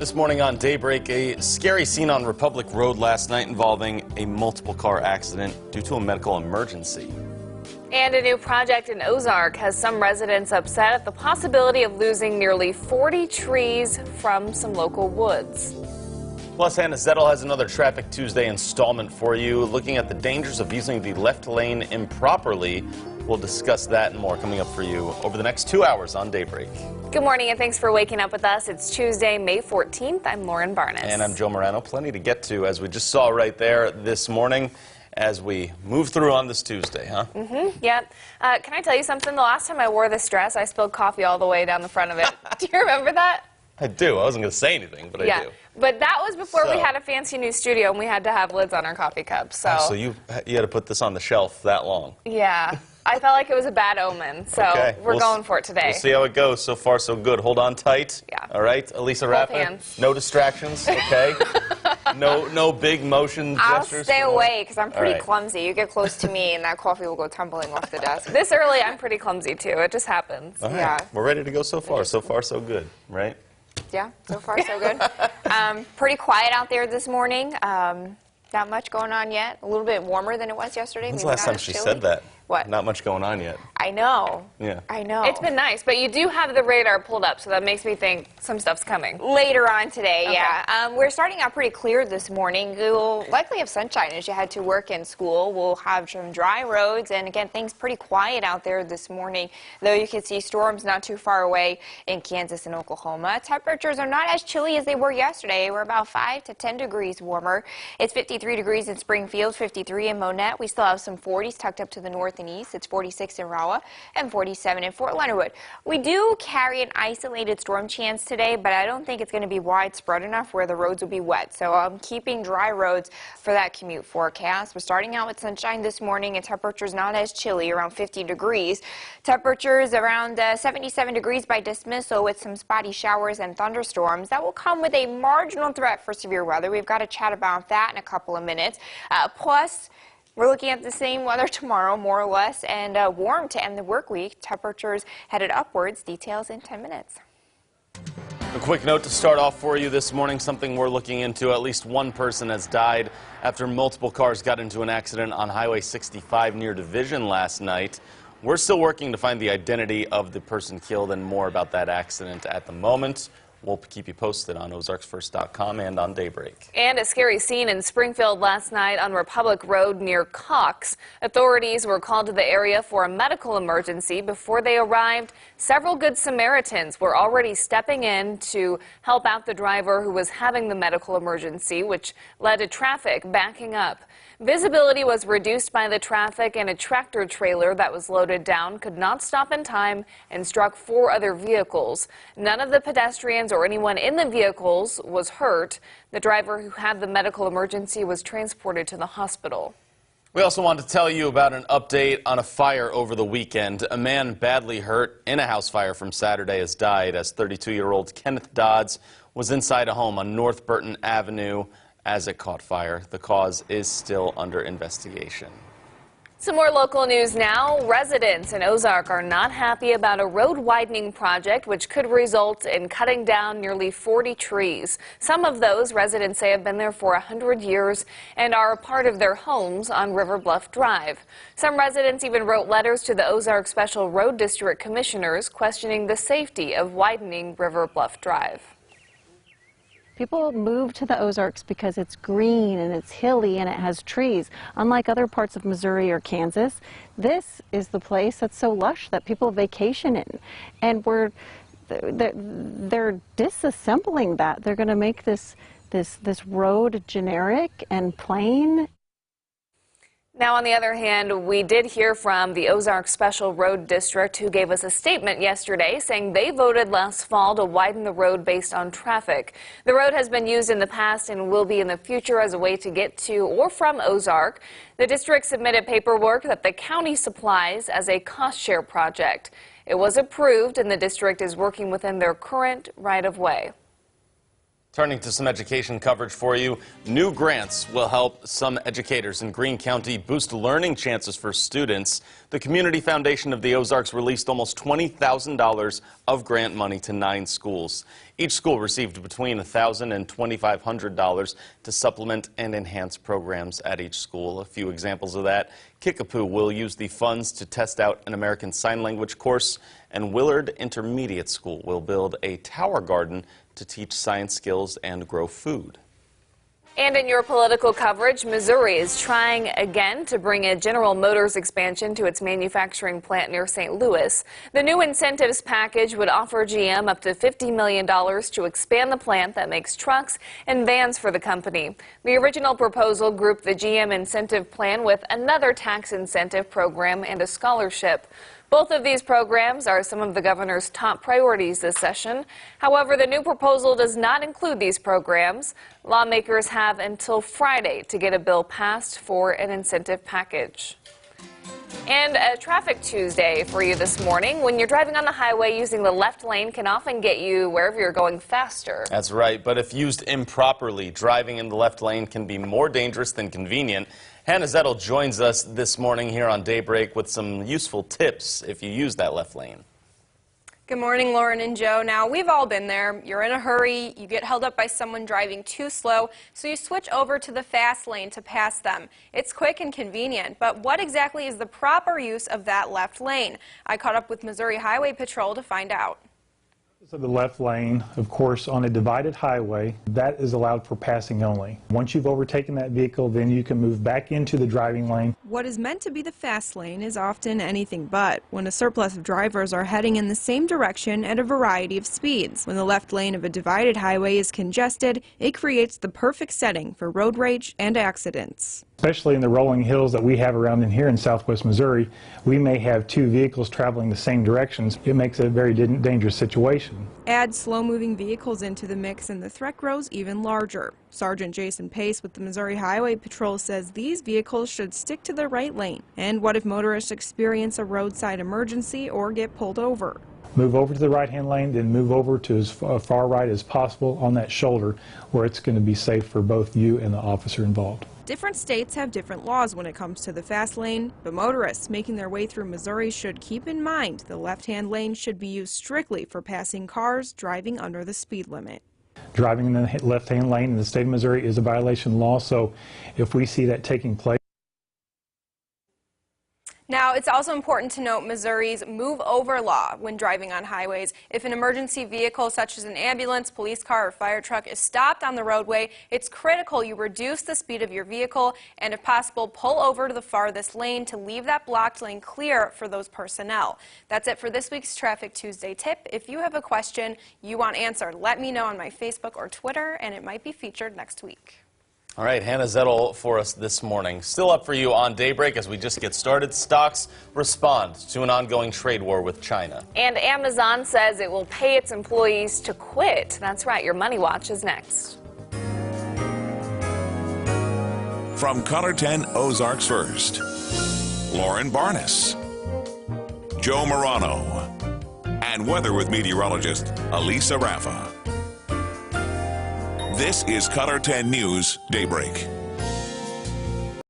This morning on Daybreak, a scary scene on Republic Road last night involving a multiple car accident due to a medical emergency. And a new project in Ozark has some residents upset at the possibility of losing nearly 40 trees from some local woods. Plus, Hannah Zettel has another Traffic Tuesday installment for you, looking at the dangers of using the left lane improperly. We'll discuss that and more coming up for you over the next 2 hours on Daybreak. Good morning and thanks for waking up with us. It's Tuesday, May 14th. I'm Lauren Barnes. And I'm Joe Morano. Plenty to get to, as we just saw right there this morning as we move through on this Tuesday, huh? Yep. Can I tell you something? The last time I wore this dress, I spilled coffee all the way down the front of it. Do you remember that? I do. I wasn't going to say anything, but I do. But that was before we had a fancy new studio and we had to have lids on our coffee cups. So you had to put this on the shelf that long. Yeah. I felt like it was a bad omen, so okay. we're going for it today. We'll see how it goes. So far, so good. Hold on tight. Yeah. All right, Elisa Rappa. No distractions, okay? No big motion gestures. I'll stay away because I'm pretty clumsy. You get close to me and that coffee will go tumbling off the desk. This early, I'm pretty clumsy too. It just happens. All right. Yeah. We're ready to go so far. So far, so good, right? Yeah, so far so good. Pretty quiet out there this morning. Not much going on yet. A little bit warmer than it was yesterday. When's the last time she said that? What? Not much going on yet. I know. Yeah. I know. It's been nice, but you do have the radar pulled up, so that makes me think some stuff's coming. Later on today, yeah. We're starting out pretty clear this morning. We'll likely have sunshine as you head to work and school. We'll have some dry roads, and again, things pretty quiet out there this morning, though you can see storms not too far away in Kansas and Oklahoma. Temperatures are not as chilly as they were yesterday. We're about 5 to 10 degrees warmer. It's 53 degrees in Springfield, 53 in Monette. We still have some 40s tucked up to the north and east. It's 46 in Rolla and 47 in Fort Leonard Wood. We do carry an isolated storm chance today, but I don't think it's going to be widespread enough where the roads will be wet. So I'm keeping dry roads for that commute forecast. We're starting out with sunshine this morning and temperatures not as chilly, around 50 degrees. Temperatures around 77 degrees by dismissal with some spotty showers and thunderstorms. That will come with a marginal threat for severe weather. We've got to chat about that in a couple of minutes. Plus, we're looking at the same weather tomorrow, more or less, and warm to end the work week. Temperatures headed upwards. Details in 10 minutes. A quick note to start off for you this morning, something we're looking into. At least one person has died after multiple cars got into an accident on Highway 65 near Division last night. We're still working to find the identity of the person killed and more about that accident at the moment. We'll keep you posted on ozarksfirst.com and on Daybreak. And a scary scene in Springfield last night on Republic Road near Cox. Authorities were called to the area for a medical emergency. Before they arrived, several Good Samaritans were already stepping in to help out the driver who was having the medical emergency, which led to traffic backing up. Visibility was reduced by the traffic, and a tractor trailer that was loaded down could not stop in time and struck 4 other vehicles. None of the pedestrians or anyone in the vehicles was hurt. The driver who had the medical emergency was transported to the hospital. We also want to tell you about an update on a fire over the weekend. A man badly hurt in a house fire from Saturday has died as 32-year-old Kenneth Dodds was inside a home on North Burton Avenue as it caught fire. The cause is still under investigation. Some more local news now. Residents in Ozark are not happy about a road widening project which could result in cutting down nearly 40 trees. Some of those residents say have been there for 100 years and are a part of their homes on River Bluff Drive. Some residents even wrote letters to the Ozark Special Road District commissioners questioning the safety of widening River Bluff Drive. People move to the Ozarks because it's green and it's hilly and it has trees. Unlike other parts of Missouri or Kansas, this is the place that's so lush that people vacation in. And they're disassembling that. They're going to make this road generic and plain. Now, on the other hand, we did hear from the Ozark Special Road District, who gave us a statement yesterday saying they voted last fall to widen the road based on traffic. The road has been used in the past and will be in the future as a way to get to or from Ozark. The district submitted paperwork that the county supplies as a cost-share project. It was approved, and the district is working within their current right-of-way. Turning to some education coverage for you, new grants will help some educators in Greene County boost learning chances for students. The Community Foundation of the Ozarks released almost $20,000 of grant money to 9 schools. Each school received between $1,000 and $2,500 to supplement and enhance programs at each school. A few examples of that: Kickapoo will use the funds to test out an American Sign Language course, and Willard Intermediate School will build a tower garden to teach science skills and grow food. And in your political coverage, Missouri is trying again to bring a General Motors expansion to its manufacturing plant near St. Louis. The new incentives package would offer GM up to $50 million to expand the plant that makes trucks and vans for the company. The original proposal grouped the GM incentive plan with another tax incentive program and a scholarship. Both of these programs are some of the governor's top priorities this session. However, the new proposal does not include these programs. Lawmakers have until Friday to get a bill passed for an incentive package. And a Traffic Tuesday for you this morning. When you're driving on the highway, using the left lane can often get you wherever you're going faster. That's right, but if used improperly, driving in the left lane can be more dangerous than convenient. Hannah Zettel joins us this morning here on Daybreak with some useful tips if you use that left lane. Good morning, Lauren and Joe. Now, we've all been there. You're in a hurry, you get held up by someone driving too slow, so you switch over to the fast lane to pass them. It's quick and convenient, but what exactly is the proper use of that left lane? I caught up with Missouri Highway Patrol to find out. So the left lane, of course, on a divided highway, that is allowed for passing only. Once you've overtaken that vehicle, then you can move back into the driving lane. What is meant to be the fast lane is often anything but, when a surplus of drivers are heading in the same direction at a variety of speeds. When the left lane of a divided highway is congested, it creates the perfect setting for road rage and accidents. Especially in the rolling hills that we have around in here in southwest Missouri, we may have two vehicles traveling the same directions. It makes it a very dangerous situation. Add slow-moving vehicles into the mix and the threat grows even larger. Sergeant Jason Pace with the Missouri Highway Patrol says these vehicles should stick to the right lane. And what if motorists experience a roadside emergency or get pulled over? Move over to the right-hand lane, then move over to as far right as possible on that shoulder where it's going to be safe for both you and the officer involved. Different states have different laws when it comes to the fast lane, but motorists making their way through Missouri should keep in mind the left-hand lane should be used strictly for passing cars driving under the speed limit. Driving in the left-hand lane in the state of Missouri is a violation of law, so if we see that taking place. Now, it's also important to note Missouri's move over law when driving on highways. If an emergency vehicle such as an ambulance, police car, or fire truck is stopped on the roadway, it's critical you reduce the speed of your vehicle and, if possible, pull over to the farthest lane to leave that blocked lane clear for those personnel. That's it for this week's Traffic Tuesday tip. If you have a question you want answered, let me know on my Facebook or Twitter, and it might be featured next week. All right, Hannah Zettel for us this morning. Still up for you on Daybreak as we just get started. Stocks respond to an ongoing trade war with China. And Amazon says it will pay its employees to quit. That's right, your Money Watch is next. From Color 10 Ozarks First, Lauren Barnes, Joe Morano, and weather with meteorologist Elisa Raffa. This is Color 10 News Daybreak.